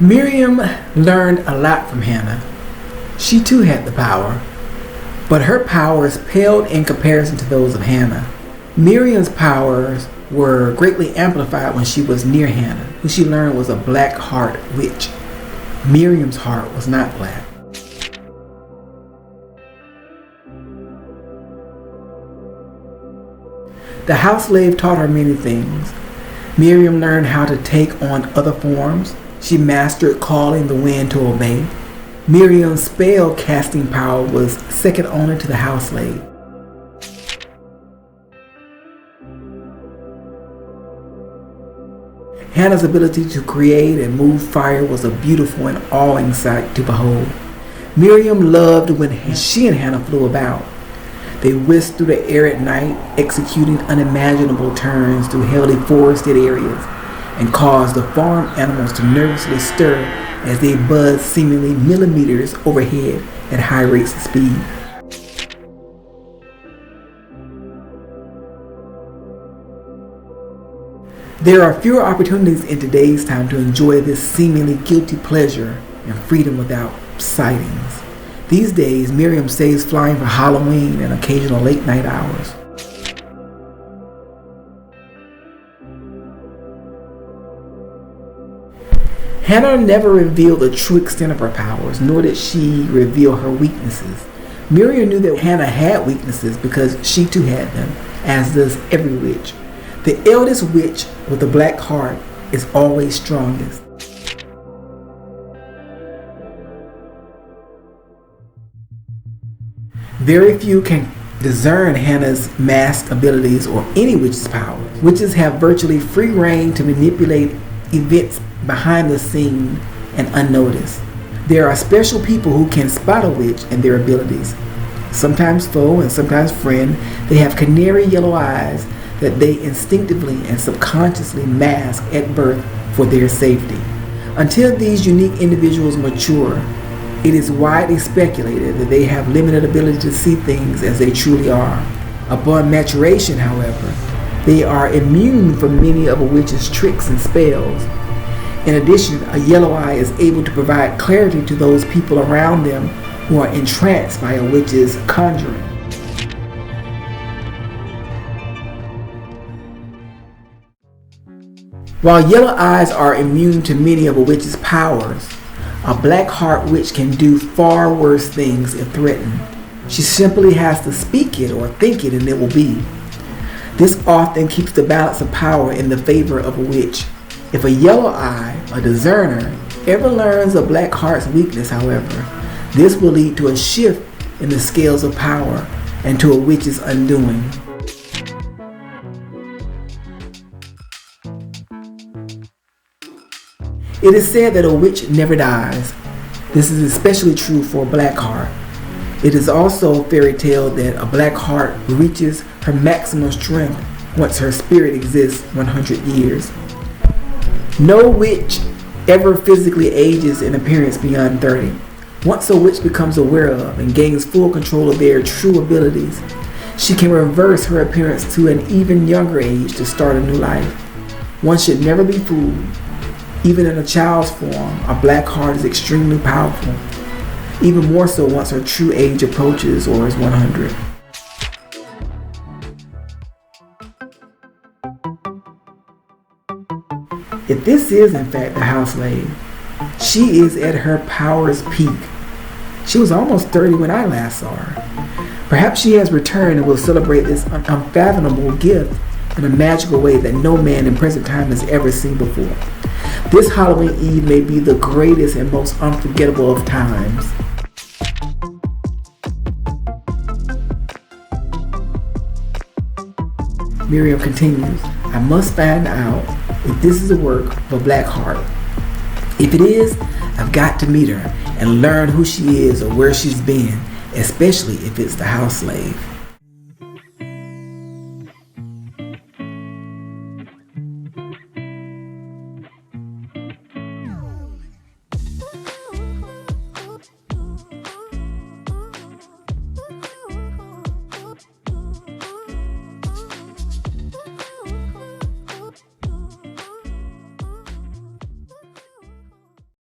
Miriam learned a lot from Hannah. She too had the power, but her powers paled in comparison to those of Hannah. Miriam's powers were greatly amplified when she was near Hannah, who she learned was a black heart witch. Miriam's heart was not black. The house slave taught her many things. Miriam learned how to take on other forms. She mastered calling the wind to obey. Miriam's spell casting power was second only to the house slave. Hannah's ability to create and move fire was a beautiful and awing sight to behold. Miriam loved when she and Hannah flew about. They whisked through the air at night, executing unimaginable turns through heavily forested areas, and caused the farm animals to nervously stir as they buzzed seemingly millimeters overhead at high rates of speed. There are fewer opportunities in today's time to enjoy this seemingly guilty pleasure and freedom without sightings. These days, Miriam saves flying for Halloween and occasional late night hours. Hannah never revealed the true extent of her powers, nor did she reveal her weaknesses. Miriam knew that Hannah had weaknesses because she too had them, as does every witch. The eldest witch with a black heart is always strongest. Very few can discern Hannah's masked abilities or any witch's powers. Witches have virtually free reign to manipulate events behind the scene and unnoticed. There are special people who can spot a witch and their abilities. Sometimes foe and sometimes friend, they have canary yellow eyes that they instinctively and subconsciously mask at birth for their safety. Until these unique individuals mature, it is widely speculated that they have limited ability to see things as they truly are. Upon maturation, however, they are immune from many of a witch's tricks and spells. In addition, a yellow eye is able to provide clarity to those people around them who are entranced by a witch's conjuring. While yellow eyes are immune to many of a witch's powers, a black heart witch can do far worse things if threatened. She simply has to speak it or think it and it will be. This often keeps the balance of power in the favor of a witch. If a yellow eye, a discerner, ever learns a black heart's weakness, however, this will lead to a shift in the scales of power and to a witch's undoing. It is said that a witch never dies. This is especially true for a black heart. It is also a fairy tale that a black heart reaches her maximum strength once her spirit exists 100 years. No witch ever physically ages in appearance beyond 30. Once a witch becomes aware of and gains full control of their true abilities, she can reverse her appearance to an even younger age to start a new life. One should never be fooled. Even in a child's form, a black heart is extremely powerful, even more so once her true age approaches or is 100. If this is in fact the house slave, she is at her power's peak. She was almost 30 when I last saw her. Perhaps she has returned and will celebrate this unfathomable gift in a magical way that no man in present time has ever seen before. This Halloween Eve may be the greatest and most unforgettable of times. Miriam continues, I must find out if this is the work of a black heart. If it is, I've got to meet her and learn who she is or where she's been, especially if it's the house slave.